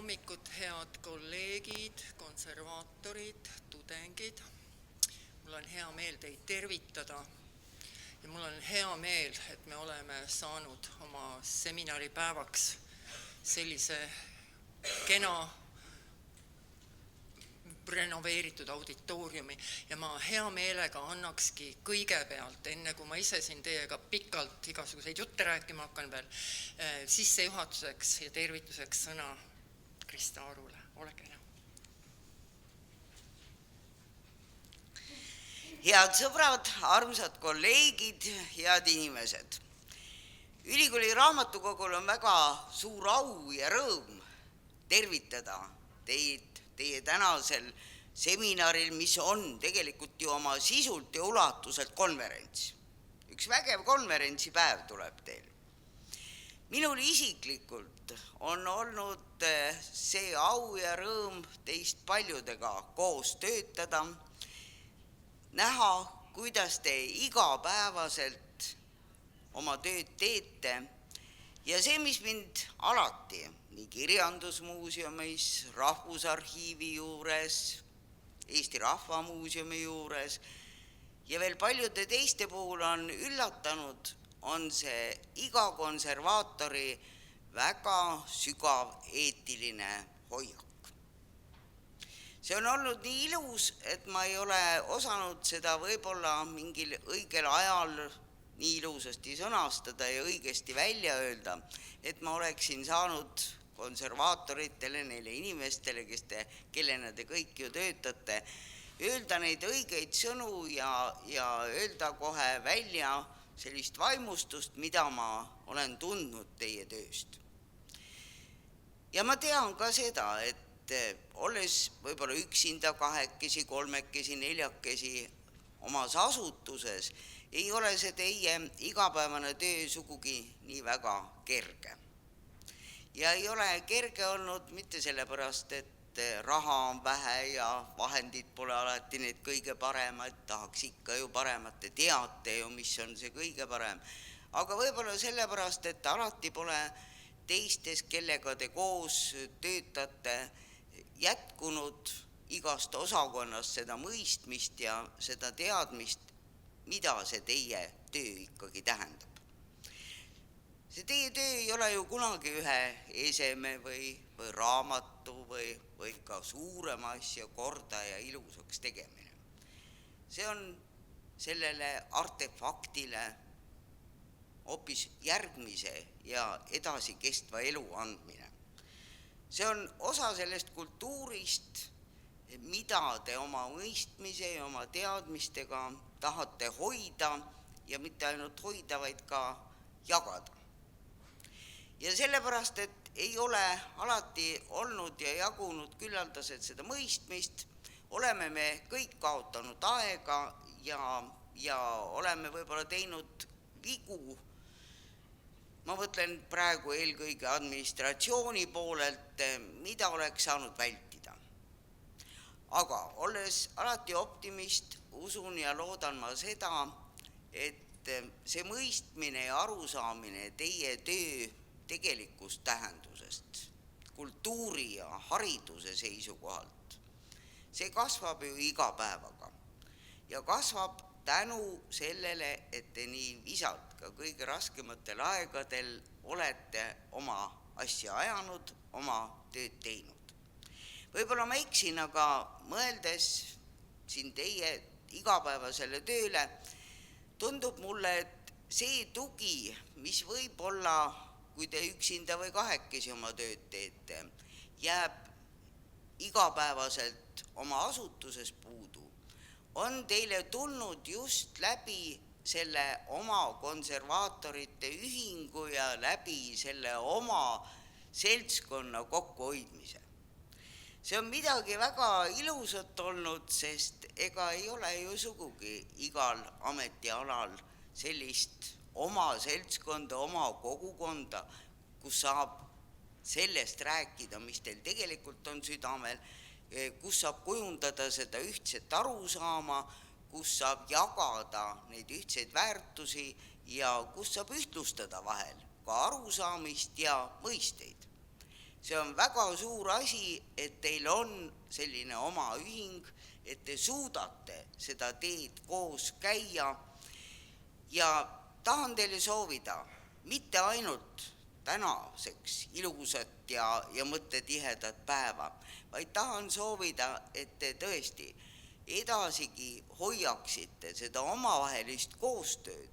hommikut, head kolleegid, konservaatorid, tudengid. Mul on hea meel teid tervitada ja mul on hea meel, et me oleme saanud oma seminaripäevaks sellise kena renoveeritud auditooriumi ja ma hea meelega annakski kõigepealt, enne kui ma ise siin teiega pikalt igasuguseid jutte rääkima hakkan veel, sissejuhatuseks ja tervituseks sõna Krista Arule. Ole kena. Head sõbrad, armsad kolleegid, head inimesed. Ülikooli raamatukogul on väga suur au ja rõõm tervitada teid teie tänasel seminaril, mis on tegelikult ju oma sisult ja ulatuselt konverents. Üks vägev konverentsipäev tuleb teil. Minul isiklikult on olnud see au ja rõõm teist paljudega koos töötada, näha, kuidas te igapäevaselt oma tööd teete ja see, mis mind alati nii Kirjandusmuuseumis, Rahvusarhiivi juures, Eesti Rahva Muuseumi juures ja veel paljude teiste puhul on üllatanud, on see iga konservaatori väga sügav eetiline hoiak. See on olnud nii ilus, et ma ei ole osanud seda võib-olla mingil õigel ajal nii ilusasti sõnastada ja õigesti välja öelda, et ma oleksin saanud konservaatoritele, neile inimestele, kellena te kõik ju töötate, öelda neid õigeid sõnu ja öelda kohe välja sellist vaimustust, mida ma olen tundnud teie tööst. Ja ma tean ka seda, et olles võib-olla üksinda, kahekesi, kolmekesi, neljakesi omas asutuses, ei ole see teie igapäevane töö sugugi nii väga kerge. Ja ei ole kerge olnud mitte sellepärast, et raha on vähe ja vahendid pole alati need kõige paremad, tahaks ikka ju paremat, te teate ju, mis on see kõige parem. Aga võib-olla sellepärast, et alati pole teistes, kellega te koos töötate, jätkunud igast osakonnast seda mõistmist ja seda teadmist, mida see teie töö ikkagi tähendab. See teie töö ei ole ju kunagi ühe eseme või raamatu või ka suurema asja korda ja ilusaks tegemine. See on sellele artefaktile hoopis järgmise ja edasikestva elu andmine. See on osa sellest kultuurist, mida te oma mõistmise ja oma teadmistega tahate hoida ja mitte ainult hoida, vaid ka jagada. Ja sellepärast, et ei ole alati olnud ja jagunud küllaldased seda mõistmist, oleme me kõik kaotanud aega ja oleme võib-olla teinud vigu. Ma mõtlen praegu eelkõige administratsiooni poolelt, mida oleks saanud vältida. Aga olles alati optimist, usun ja loodan ma seda, et see mõistmine ja arusaamine teie töö tegelikust tähendusest, kultuuri ja hariduse seisukohalt, see kasvab ju iga päevaga ja kasvab tänu sellele, et te nii visalt ka kõige raskematel aegadel olete oma asja ajanud, oma tööd teinud. Võib-olla ma eksin, aga mõeldes siin teie igapäevasele tööle, tundub mulle, et see tugi, mis võib olla, kui te üksinda või kahekesi oma tööd teete, jääb igapäevaselt oma asutuses puudu, on teile tulnud just läbi selle oma konservaatorite ühingu ja läbi selle oma seltskonna kokkuhoidmise. See on midagi väga ilusat olnud, sest ega ei ole ju sugugi igal ametialal sellist oma seltskonda, oma kogukonda, kus saab sellest rääkida, mis teil tegelikult on südamel, kus saab kujundada seda ühtset arusaama, kus saab jagada neid ühtseid väärtusi ja kus saab ühtlustada vahel ka arusaamist ja mõisteid. See on väga suur asi, et teil on selline oma ühing, et te suudate seda teed koos käia ja tahan teile soovida mitte ainult tänaseks ilusat ja mõttetihedat päeva, vaid tahan soovida, et te tõesti edasigi hoiaksite seda omavahelist koostööd,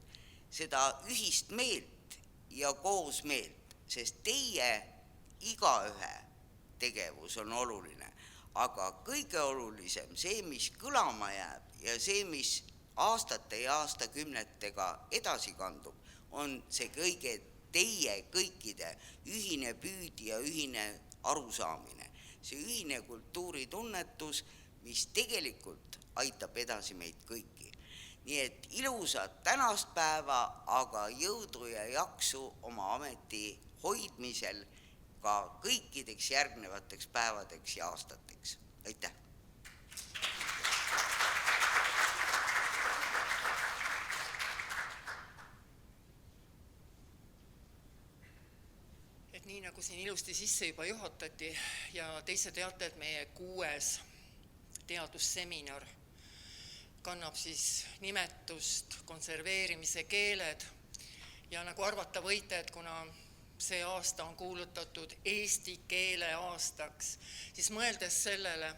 seda ühist meelt ja koosmeelt, sest teie igaühe tegevus on oluline, aga kõige olulisem, see, mis kõlama jääb ja see, mis aastate ja aastakümnetega edasi kandub, on see kõige teie kõikide ühine püüd ja ühine arusaamine, see ühine kultuuritunnetus, mis tegelikult aitab edasi meid kõiki. Nii et ilusat tänast päeva, aga jõudu ja jaksu oma ameti hoidmisel ka kõikideks järgnevateks päevadeks ja aastateks. Aitäh! Et nii nagu siin ilusti sisse juba juhatati ja teise teate, et meie 6. teadusseminar kannab siis nimetust konserveerimise keeled ja nagu arvata võite, et kuna see aasta on kuulutatud eesti keele aastaks, siis mõeldes sellele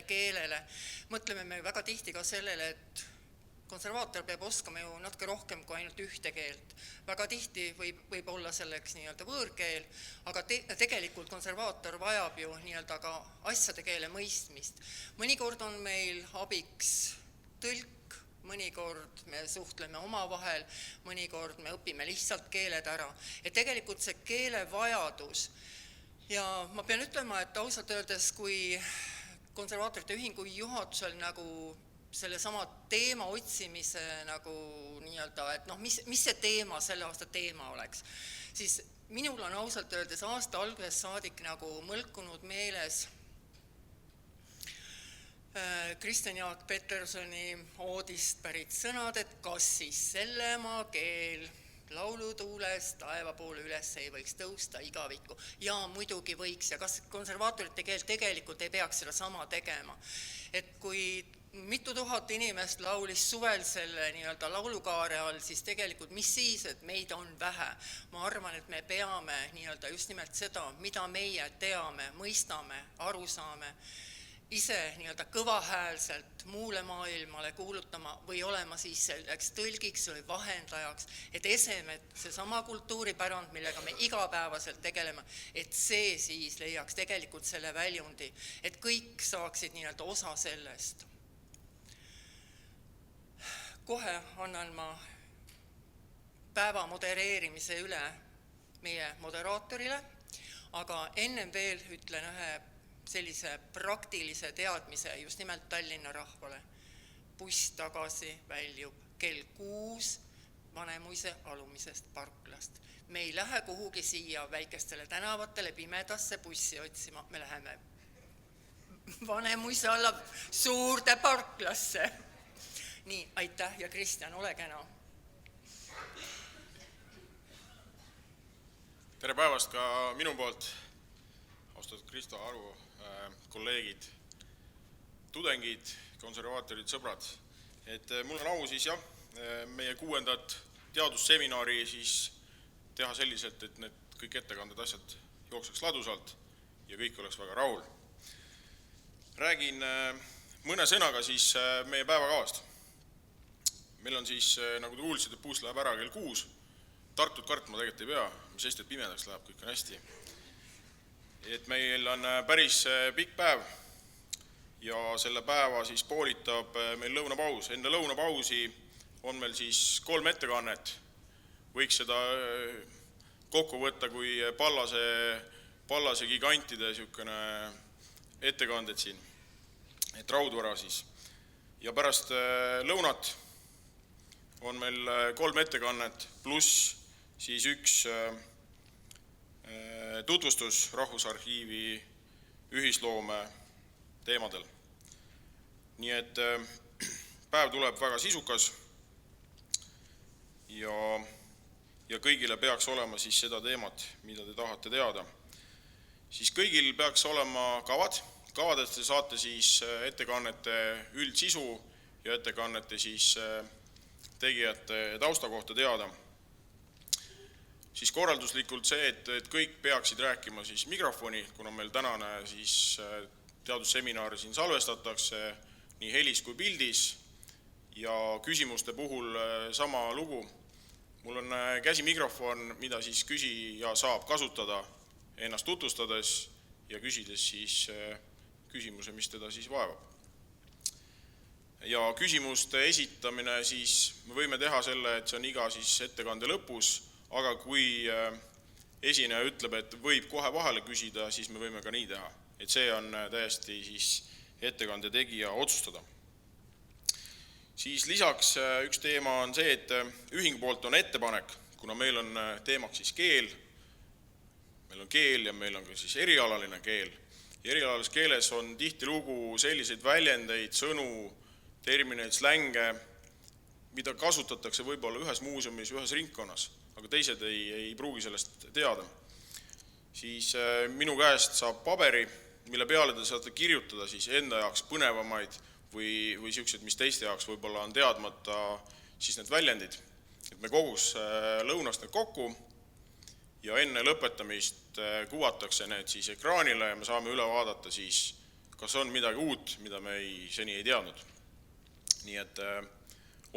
keelele, mõtleme me väga tihti ka sellele, et konservaator peab oskama ju natuke rohkem kui ainult ühte keelt. Väga tihti võib olla selleks nii-öelda võõrkeel, aga tegelikult konservaator vajab ju nii-öelda ka asjade keele mõistmist. Mõnikord on meil abiks tõlk, mõnikord me suhtleme omavahel, mõnikord me õpime lihtsalt keeled ära. Et tegelikult see keelevajadus ja ma pean ütlema, et ausalt öeldes, kui konservaatorite ühingu juhatusel nagu selle sama teema otsimise nagu nii-öelda, et mis see teema, selle aasta teema oleks, siis minul on ausalt öeldes aasta alguses saadik nagu mõlkunud meeles Kristjan Jaak Petersoni oodist pärit sõnad, et kas siis selle maa keel laulutuules taeva poole üles ei võiks tõusta igavikku. Ja muidugi võiks ja kas konservaatorite keel tegelikult ei peaks seda sama tegema. Et kui mitu tuhat inimest laulis suvel selle nii-öelda laulukaare all, siis tegelikult mis siis, et meid on vähe. Ma arvan, et me peame nii-öelda just nimelt seda, mida meie teame, mõistame, aru saame, ise nii-öelda kõvahäälselt muule maailmale kuulutama või olema siis selleks tõlgiks või vahendajaks, et esemed, see sama kultuuripärand, millega me igapäevaselt tegeleme, et see siis leiaks tegelikult selle väljundi, et kõik saaksid nii-öelda osa sellest. Kohe annan ma päeva modereerimise üle meie moderaatorile, aga ennem veel ütlen ühe sellise praktilise teadmise just nimelt Tallinna rahvale. Buss tagasi väljub kell 6 Vanemuise alumisest parklast. Me ei lähe kuhugi siia väikestele tänavatele pimedasse bussi otsima, me läheme Vanemuise alla suurde parklasse. Nii, aitäh ja Kristjan, ole kena. Tere päevast ka minu poolt, austatud Kristo Aru, kolleegid, tudengid, konservaatorid, sõbrad. Et mul on au siis meie 6. teadusseminari siis teha selliselt, et need kõik ettekanded asjad jookseks ladusalt ja kõik oleks väga rahul. Räägin mõne sõnaga siis meie päevakavast. Meil on siis, nagu te kuulsite, et buss läheb ära kell 6. Tartut kartma tegelikult ei pea, mis sest, et pimedaks läheb, kõik on hästi. Et meil on päris pikk päev ja selle päeva siis poolitab meil lõunapaus. Enne lõunapausi on meil siis 3 ettekannet. Võiks seda kokku võtta kui Pallase gigantide ettekanded siin, et raudvara siis. Ja pärast lõunat on meil 3 ettekannet pluss siis üks tutvustus Rahvusarhiivi ühisloome teemadel. Nii et päev tuleb väga sisukas ja ja kõigile peaks olema siis seda teemat, mida te tahate teada. Siis kõigil peaks olema kavad. Kavadest te saate siis ettekannete üldsisu ja ettekannete siis tegijate tausta kohta teada. Siis korralduslikult see, et kõik peaksid rääkima siis mikrofoni, kuna meil tänane siis teadusseminar siin salvestatakse nii helis kui pildis ja küsimuste puhul sama lugu. Mul on käsimikrofon, mida siis küsija saab kasutada ennast tutvustades ja küsides siis küsimuse, mis teda siis vaevab. Ja küsimuste esitamine siis me võime teha selle, et see on iga siis ettekande lõpus, aga kui esineja ütleb, et võib kohe vahele küsida, siis me võime ka nii teha. Et see on täiesti siis ettekande tegija otsustada. Siis lisaks üks teema on see, et ühingu poolt on ettepanek, kuna meil on teemaks siis keel, meil on keel ja meil on ka siis erialaline keel. Ja erialalises keeles on tihtilugu selliseid väljendeid, sõnu, termineid, slänge, mida kasutatakse võib-olla ühes muuseumis, ühes ringkonnas, aga teised ei pruugi sellest teada. Siis minu käest saab paberi, mille peale te saate kirjutada siis enda jaoks põnevamaid või siuksed, mis teiste jaoks võib-olla on teadmata siis need väljendid. Et me kogus lõunast need kokku ja enne lõpetamist kuvatakse need siis ekraanile ja me saame üle vaadata siis, kas on midagi uut, mida me seni ei teadnud. Nii et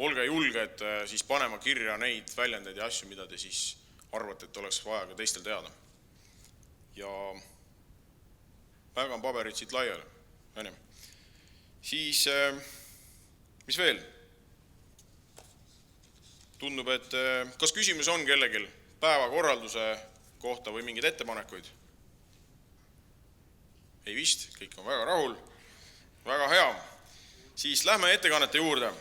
olge julged siis panema kirja neid väljendeid ja asju, mida te siis arvate, et oleks vaja ka teistel teada. Ja päevan paberid siit laiali. Siis, mis veel? Tundub, et kas küsimus on kellegil päevakorralduse kohta või mingeid ettepanekuid? Ei vist, kõik on väga rahul. Väga hea. Siis lähme ettekannete juurde.